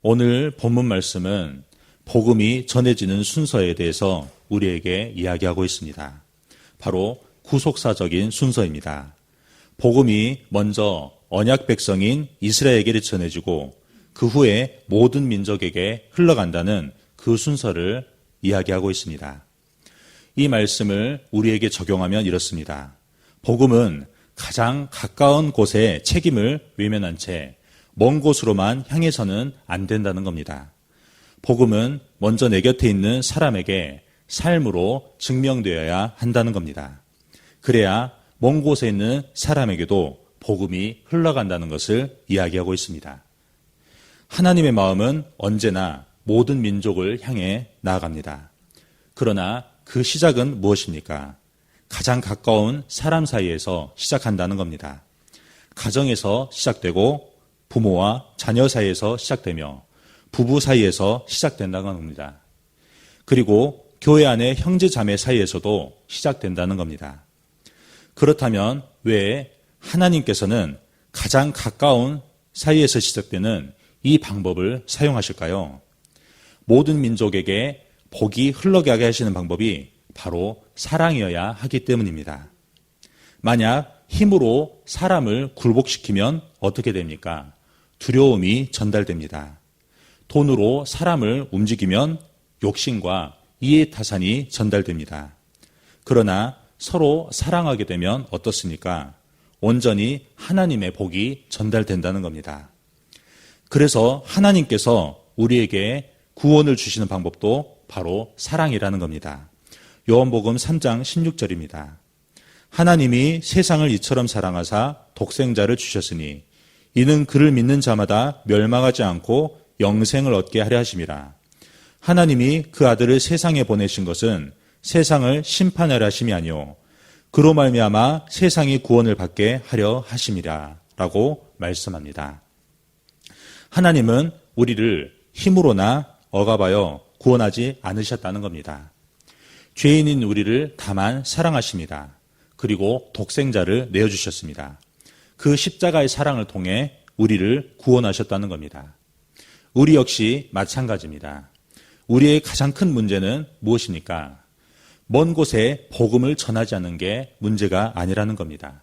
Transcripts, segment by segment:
오늘 본문 말씀은 복음이 전해지는 순서에 대해서 우리에게 이야기하고 있습니다. 바로 구속사적인 순서입니다. 복음이 먼저 언약 백성인 이스라엘에게 전해지고 그 후에 모든 민족에게 흘러간다는 그 순서를 이야기하고 있습니다. 이 말씀을 우리에게 적용하면 이렇습니다. 복음은 가장 가까운 곳에 책임을 외면한 채 먼 곳으로만 향해서는 안 된다는 겁니다. 복음은 먼저 내 곁에 있는 사람에게 삶으로 증명되어야 한다는 겁니다. 그래야 먼 곳에 있는 사람에게도 복음이 흘러간다는 것을 이야기하고 있습니다. 하나님의 마음은 언제나 모든 민족을 향해 나아갑니다. 그러나 그 시작은 무엇입니까? 가장 가까운 사람 사이에서 시작한다는 겁니다. 가정에서 시작되고 부모와 자녀 사이에서 시작되며 부부 사이에서 시작된다는 겁니다. 그리고 교회 안의 형제 자매 사이에서도 시작된다는 겁니다. 그렇다면 왜 하나님께서는 가장 가까운 사이에서 시작되는 이 방법을 사용하실까요? 모든 민족에게 복이 흘러가게 하시는 방법이 바로 사랑이어야 하기 때문입니다. 만약 힘으로 사람을 굴복시키면 어떻게 됩니까? 두려움이 전달됩니다. 돈으로 사람을 움직이면 욕심과 이해타산이 전달됩니다. 그러나 서로 사랑하게 되면 어떻습니까? 온전히 하나님의 복이 전달된다는 겁니다. 그래서 하나님께서 우리에게 구원을 주시는 방법도 바로 사랑이라는 겁니다. 요한복음 3장 16절입니다. 하나님이 세상을 이처럼 사랑하사 독생자를 주셨으니 이는 그를 믿는 자마다 멸망하지 않고 영생을 얻게 하려 하심이라. 하나님이 그 아들을 세상에 보내신 것은 세상을 심판하려 하심이 아니요 그로 말미암아 세상이 구원을 받게 하려 하심이라 라고 말씀합니다. 하나님은 우리를 힘으로나 억압하여 구원하지 않으셨다는 겁니다. 죄인인 우리를 다만 사랑하십니다. 그리고 독생자를 내어주셨습니다. 그 십자가의 사랑을 통해 우리를 구원하셨다는 겁니다. 우리 역시 마찬가지입니다. 우리의 가장 큰 문제는 무엇입니까? 먼 곳에 복음을 전하지 않는 게 문제가 아니라는 겁니다.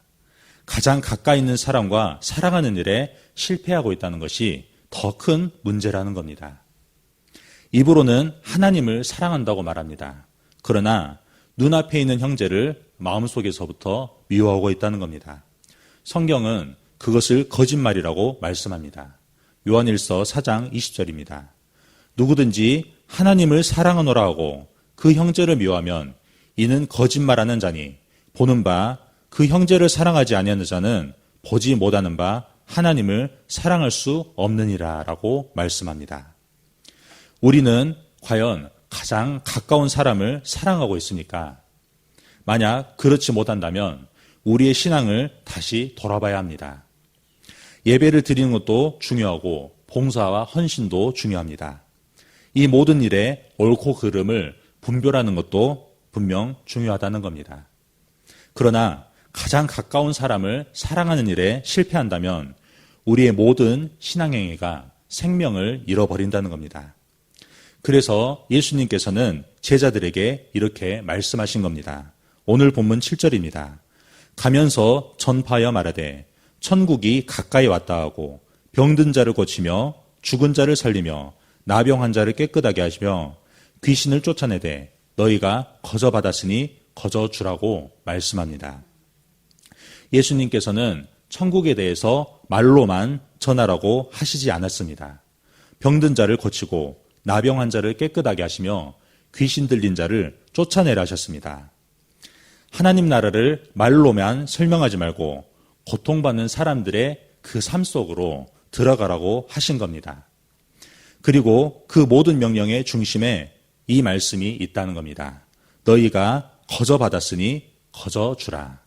가장 가까이 있는 사람과 사랑하는 일에 실패하고 있다는 것이 더 큰 문제라는 겁니다. 입으로는 하나님을 사랑한다고 말합니다. 그러나 눈앞에 있는 형제를 마음속에서부터 미워하고 있다는 겁니다. 성경은 그것을 거짓말이라고 말씀합니다. 요한일서 4장 20절입니다. 누구든지 하나님을 사랑하노라 하고 그 형제를 미워하면 이는 거짓말하는 자니 보는 바 그 형제를 사랑하지 아니하는 자는 보지 못하는 바 하나님을 사랑할 수 없느니라 라고 말씀합니다. 우리는 과연 가장 가까운 사람을 사랑하고 있으니까 만약 그렇지 못한다면 우리의 신앙을 다시 돌아봐야 합니다. 예배를 드리는 것도 중요하고 봉사와 헌신도 중요합니다. 이 모든 일에 옳고 그름을 분별하는 것도 분명 중요하다는 겁니다. 그러나 가장 가까운 사람을 사랑하는 일에 실패한다면 우리의 모든 신앙행위가 생명을 잃어버린다는 겁니다. 그래서 예수님께서는 제자들에게 이렇게 말씀하신 겁니다. 오늘 본문 7절입니다. 가면서 전파하여 말하되 천국이 가까이 왔다 하고 병든 자를 고치며 죽은 자를 살리며 나병한 자를 깨끗하게 하시며 귀신을 쫓아내되 너희가 거저 받았으니 거저 주라고 말씀합니다. 예수님께서는 천국에 대해서 말로만 전하라고 하시지 않았습니다. 병든 자를 고치고 나병한 자를 깨끗하게 하시며 귀신 들린 자를 쫓아내라 하셨습니다. 하나님 나라를 말로만 설명하지 말고 고통받는 사람들의 그 삶 속으로 들어가라고 하신 겁니다. 그리고 그 모든 명령의 중심에 이 말씀이 있다는 겁니다. 너희가 거저 받았으니 거저 주라.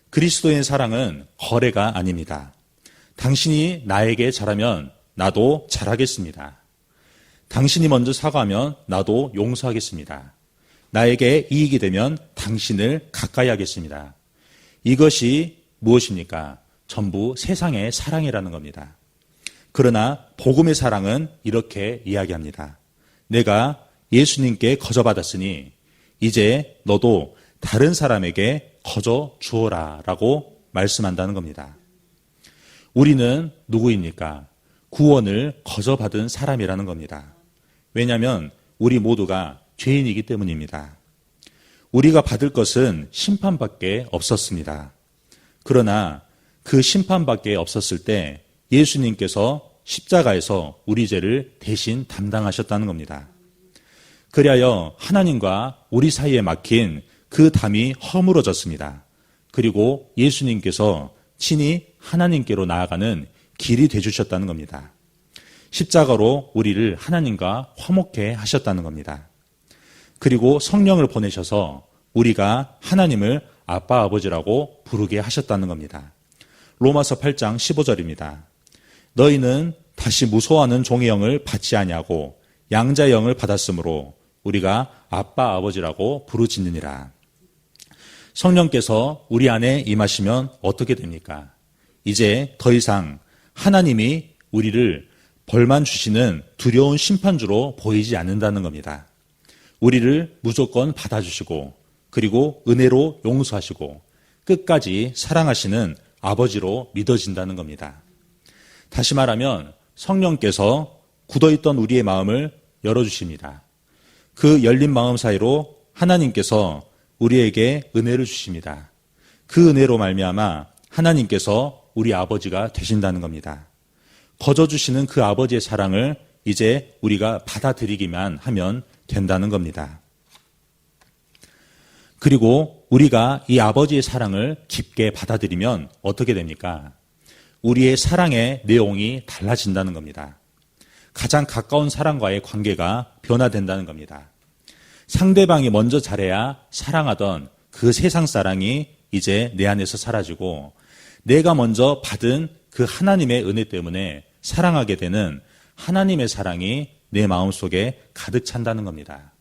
그리스도의 사랑은 거래가 아닙니다. 당신이 나에게 잘하면 나도 잘하겠습니다. 당신이 먼저 사과하면 나도 용서하겠습니다. 나에게 이익이 되면 당신을 가까이 하겠습니다. 이것이 무엇입니까? 전부 세상의 사랑이라는 겁니다. 그러나 복음의 사랑은 이렇게 이야기합니다. 내가 예수님께 거저받았으니 이제 너도 다른 사람에게 거저 주어라 라고 말씀한다는 겁니다. 우리는 누구입니까? 구원을 거저받은 사람이라는 겁니다. 왜냐하면 우리 모두가 죄인이기 때문입니다. 우리가 받을 것은 심판밖에 없었습니다. 그러나 그 심판밖에 없었을 때 예수님께서 십자가에서 우리 죄를 대신 담당하셨다는 겁니다. 그리하여 하나님과 우리 사이에 막힌 그 담이 허물어졌습니다. 그리고 예수님께서 친히 하나님께로 나아가는 길이 되주셨다는 겁니다. 십자가로 우리를 하나님과 화목해 하셨다는 겁니다. 그리고 성령을 보내셔서 우리가 하나님을 아빠 아버지라고 부르게 하셨다는 겁니다. 로마서 8장 15절입니다. 너희는 다시 무소하는 종의 영을 받지 아니하고 양자의 영을 받았으므로 우리가 아빠 아버지라고 부르짖느니라. 성령께서 우리 안에 임하시면 어떻게 됩니까? 이제 더 이상 하나님이 우리를 벌만 주시는 두려운 심판주로 보이지 않는다는 겁니다. 우리를 무조건 받아주시고 그리고 은혜로 용서하시고 끝까지 사랑하시는 아버지로 믿어진다는 겁니다. 다시 말하면 성령께서 굳어있던 우리의 마음을 열어주십니다. 그 열린 마음 사이로 하나님께서 우리에게 은혜를 주십니다. 그 은혜로 말미암아 하나님께서 우리 아버지가 되신다는 겁니다. 거저 주시는 그 아버지의 사랑을 이제 우리가 받아들이기만 하면 된다는 겁니다. 그리고 우리가 이 아버지의 사랑을 깊게 받아들이면 어떻게 됩니까? 우리의 사랑의 내용이 달라진다는 겁니다. 가장 가까운 사람과의 관계가 변화된다는 겁니다. 상대방이 먼저 잘해야 사랑하던 그 세상 사랑이 이제 내 안에서 사라지고 내가 먼저 받은 그 하나님의 은혜 때문에 사랑하게 되는 하나님의 사랑이 내 마음속에 가득 찬다는 겁니다.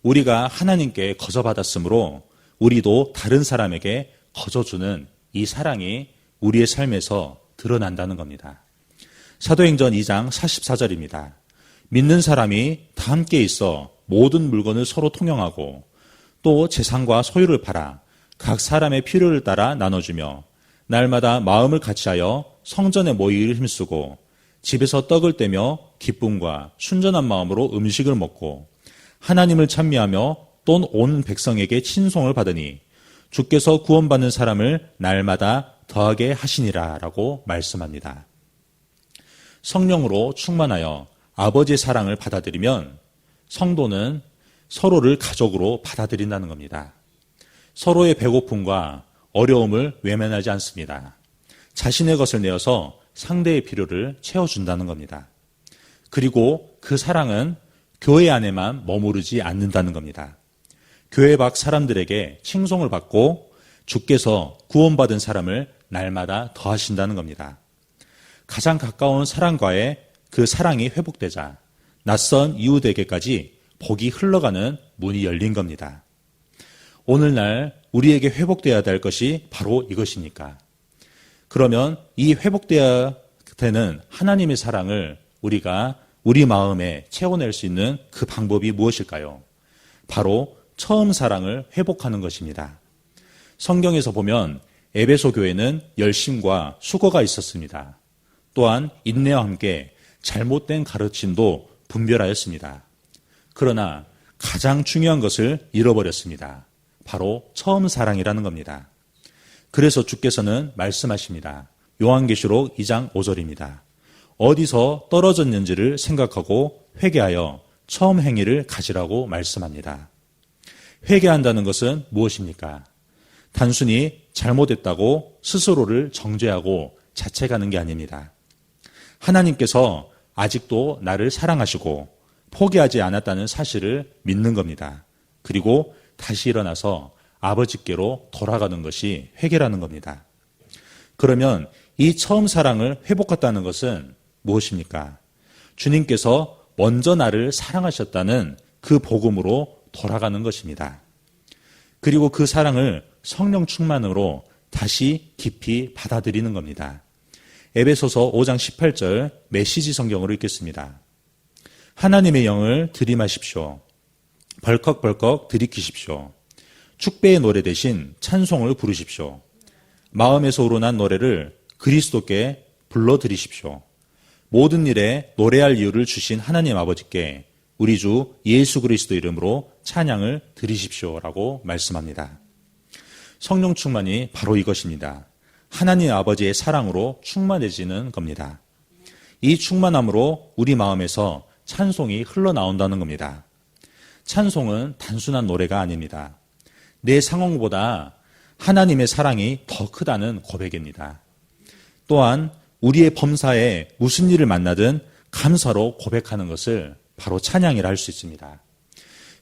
우리가 하나님께 거저받았으므로 우리도 다른 사람에게 거저주는 이 사랑이 우리의 삶에서 드러난다는 겁니다. 사도행전 2장 44절입니다. 믿는 사람이 다 함께 있어 모든 물건을 서로 통용하고 또 재산과 소유를 팔아 각 사람의 필요를 따라 나눠주며 날마다 마음을 같이하여 성전에 모이기를 힘쓰고 집에서 떡을 떼며 기쁨과 순전한 마음으로 음식을 먹고 하나님을 찬미하며 또 온 백성에게 친송을 받으니 주께서 구원받는 사람을 날마다 더하게 하시니라 라고 말씀합니다. 성령으로 충만하여 아버지의 사랑을 받아들이면 성도는 서로를 가족으로 받아들인다는 겁니다. 서로의 배고픔과 어려움을 외면하지 않습니다. 자신의 것을 내어서 상대의 필요를 채워준다는 겁니다. 그리고 그 사랑은 교회 안에만 머무르지 않는다는 겁니다. 교회 밖 사람들에게 칭송을 받고 주께서 구원받은 사람을 날마다 더하신다는 겁니다. 가장 가까운 사람과의 그 사랑이 회복되자 낯선 이웃에게까지 복이 흘러가는 문이 열린 겁니다. 오늘날 우리에게 회복되어야 될 것이 바로 이것이니까. 그러면 이 회복되어야 되는 하나님의 사랑을 우리가 우리 마음에 채워낼 수 있는 그 방법이 무엇일까요? 바로 처음 사랑을 회복하는 것입니다. 성경에서 보면 에베소 교회는 열심과 수고가 있었습니다. 또한 인내와 함께 잘못된 가르침도 분별하였습니다. 그러나 가장 중요한 것을 잃어버렸습니다. 바로 처음 사랑이라는 겁니다. 그래서 주께서는 말씀하십니다. 요한계시록 2장 5절입니다. 어디서 떨어졌는지를 생각하고 회개하여 처음 행위를 가지라고 말씀합니다. 회개한다는 것은 무엇입니까? 단순히 잘못했다고 스스로를 정죄하고 자책하는 게 아닙니다. 하나님께서 아직도 나를 사랑하시고 포기하지 않았다는 사실을 믿는 겁니다. 그리고 다시 일어나서 아버지께로 돌아가는 것이 회개라는 겁니다. 그러면 이 처음 사랑을 회복했다는 것은 무엇입니까? 주님께서 먼저 나를 사랑하셨다는 그 복음으로 돌아가는 것입니다. 그리고 그 사랑을 성령 충만으로 다시 깊이 받아들이는 겁니다. 에베소서 5장 18절 메시지 성경으로 읽겠습니다. 하나님의 영을 들이마십시오. 벌컥벌컥 들이키십시오. 축배의 노래 대신 찬송을 부르십시오. 마음에서 우러난 노래를 그리스도께 불러드리십시오. 모든 일에 노래할 이유를 주신 하나님 아버지께 우리 주 예수 그리스도 이름으로 찬양을 드리십시오라고 말씀합니다. 성령 충만이 바로 이것입니다. 하나님 아버지의 사랑으로 충만해지는 겁니다. 이 충만함으로 우리 마음에서 찬송이 흘러나온다는 겁니다. 찬송은 단순한 노래가 아닙니다. 내 상황보다 하나님의 사랑이 더 크다는 고백입니다. 또한 우리의 범사에 무슨 일을 만나든 감사로 고백하는 것을 바로 찬양이라 할 수 있습니다.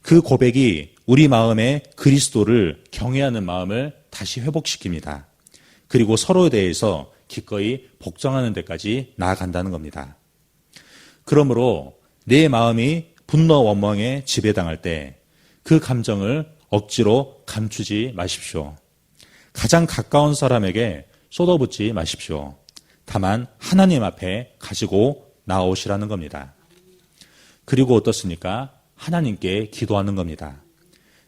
그 고백이 우리 마음에 그리스도를 경외하는 마음을 다시 회복시킵니다. 그리고 서로에 대해서 기꺼이 복종하는 데까지 나아간다는 겁니다. 그러므로 내 마음이 분노 원망에 지배당할 때 그 감정을 억지로 감추지 마십시오. 가장 가까운 사람에게 쏟아붓지 마십시오. 다만 하나님 앞에 가지고 나오시라는 겁니다. 그리고 어떻습니까? 하나님께 기도하는 겁니다.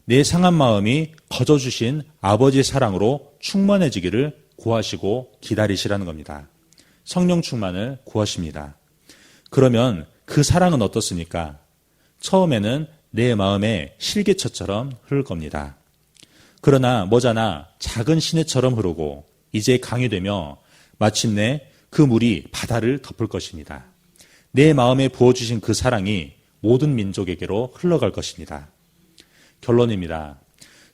내 상한 마음이 거저주신 아버지의 사랑으로 충만해지기를 구하시고 기다리시라는 겁니다. 성령 충만을 구하십니다. 그러면 그 사랑은 어떻습니까? 처음에는 내 마음에 실개처럼 흐를 겁니다. 그러나 머자나 작은 시내처럼 흐르고 이제 강이 되며 마침내 그 물이 바다를 덮을 것입니다. 내 마음에 부어주신 그 사랑이 모든 민족에게로 흘러갈 것입니다. 결론입니다.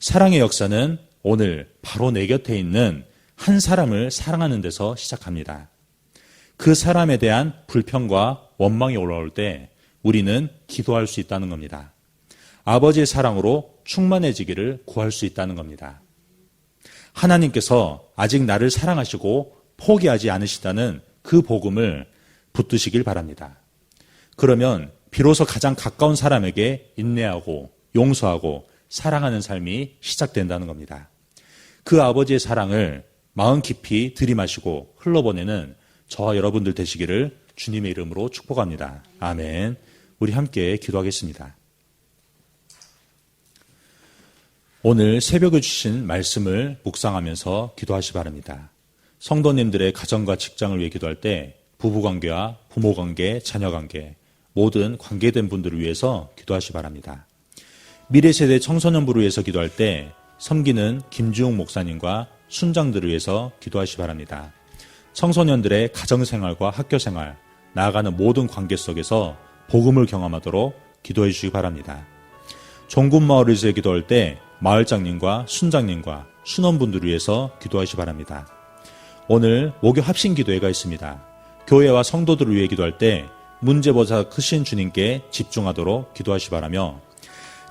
사랑의 역사는 오늘 바로 내 곁에 있는 한 사람을 사랑하는 데서 시작합니다. 그 사람에 대한 불평과 원망이 올라올 때 우리는 기도할 수 있다는 겁니다. 아버지의 사랑으로 충만해지기를 구할 수 있다는 겁니다. 하나님께서 아직 나를 사랑하시고 포기하지 않으시다는 그 복음을 붙드시길 바랍니다. 그러면 비로소 가장 가까운 사람에게 인내하고 용서하고 사랑하는 삶이 시작된다는 겁니다. 그 아버지의 사랑을 마음 깊이 들이마시고 흘러보내는 저와 여러분들 되시기를 주님의 이름으로 축복합니다. 아멘. 우리 함께 기도하겠습니다. 오늘 새벽에 주신 말씀을 묵상하면서 기도하시 바랍니다. 성도님들의 가정과 직장을 위해 기도할 때 부부관계와 부모관계, 자녀관계 모든 관계된 분들을 위해서 기도하시 바랍니다. 미래세대 청소년부를 위해서 기도할 때 섬기는 김주웅 목사님과 순장들을 위해서 기도하시 바랍니다. 청소년들의 가정생활과 학교생활, 나아가는 모든 관계 속에서 복음을 경험하도록 기도해 주시기 바랍니다. 종군마을을 위해서 기도할 때 마을장님과 순장님과 순원분들을 위해서 기도하시 바랍니다. 오늘 목요 합심 기도회가 있습니다. 교회와 성도들을 위해 기도할 때 문제보다 크신 주님께 집중하도록 기도하시 바라며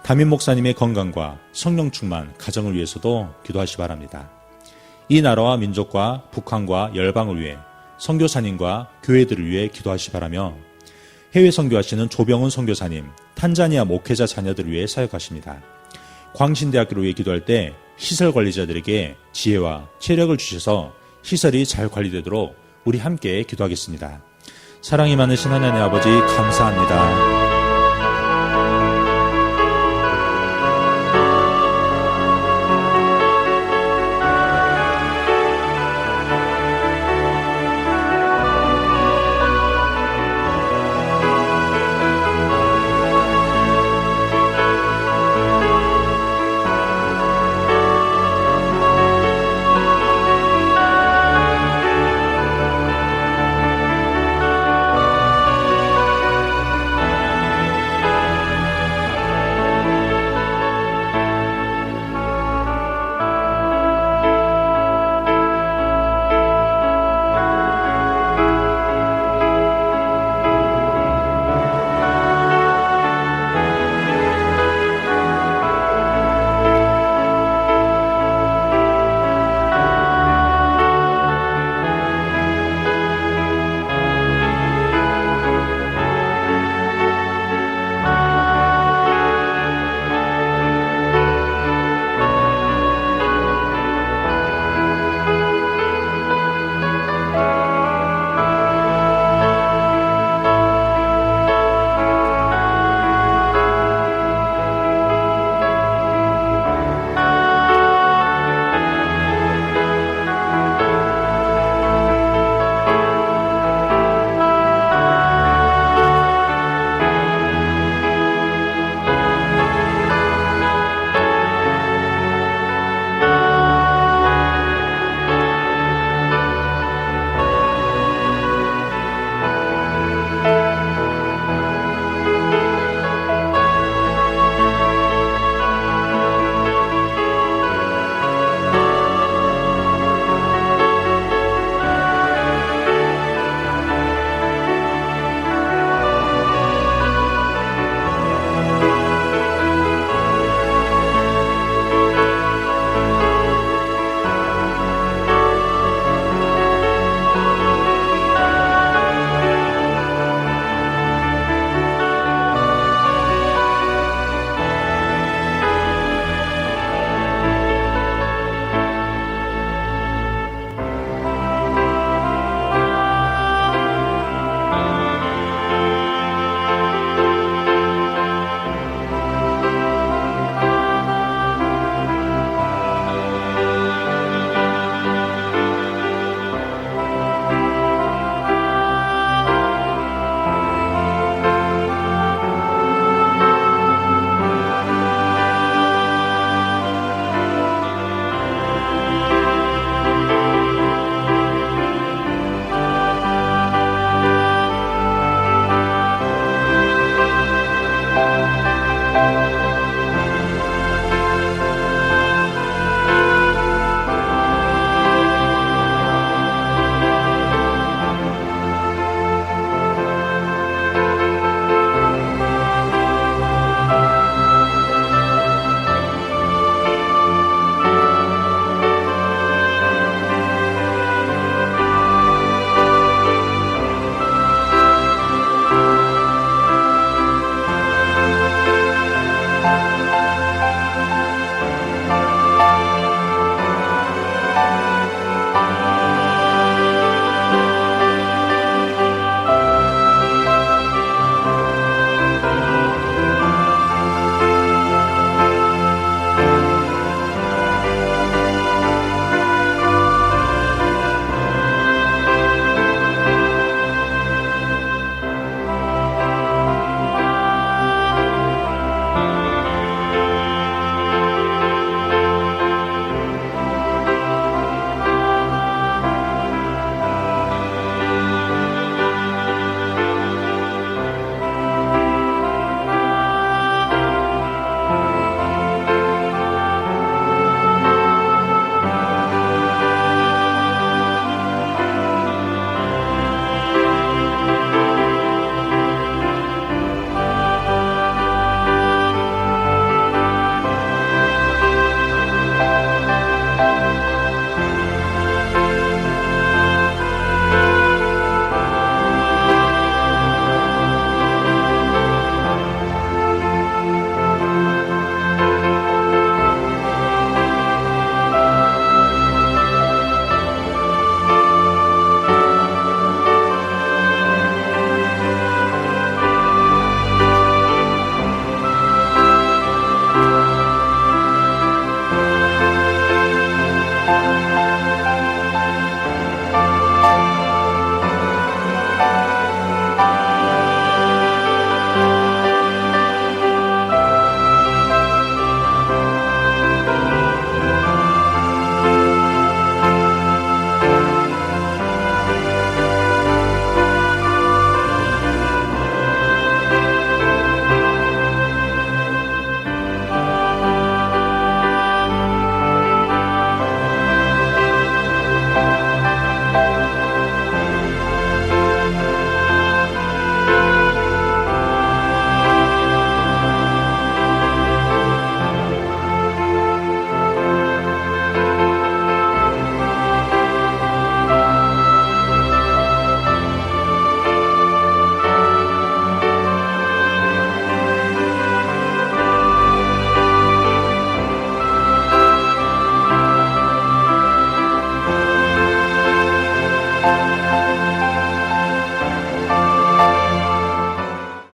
담임 목사님의 건강과 성령 충만 가정을 위해서도 기도하시 바랍니다. 이 나라와 민족과 북한과 열방을 위해 선교사님과 교회들을 위해 기도하시 바라며 해외 선교하시는 조병훈 선교사님, 탄자니아 목회자 자녀들을 위해 사역하십니다. 광신대학교를 위해 기도할 때 시설 관리자들에게 지혜와 체력을 주셔서 시설이 잘 관리되도록 우리 함께 기도하겠습니다. 사랑이 많으신 하나님 아버지 감사합니다.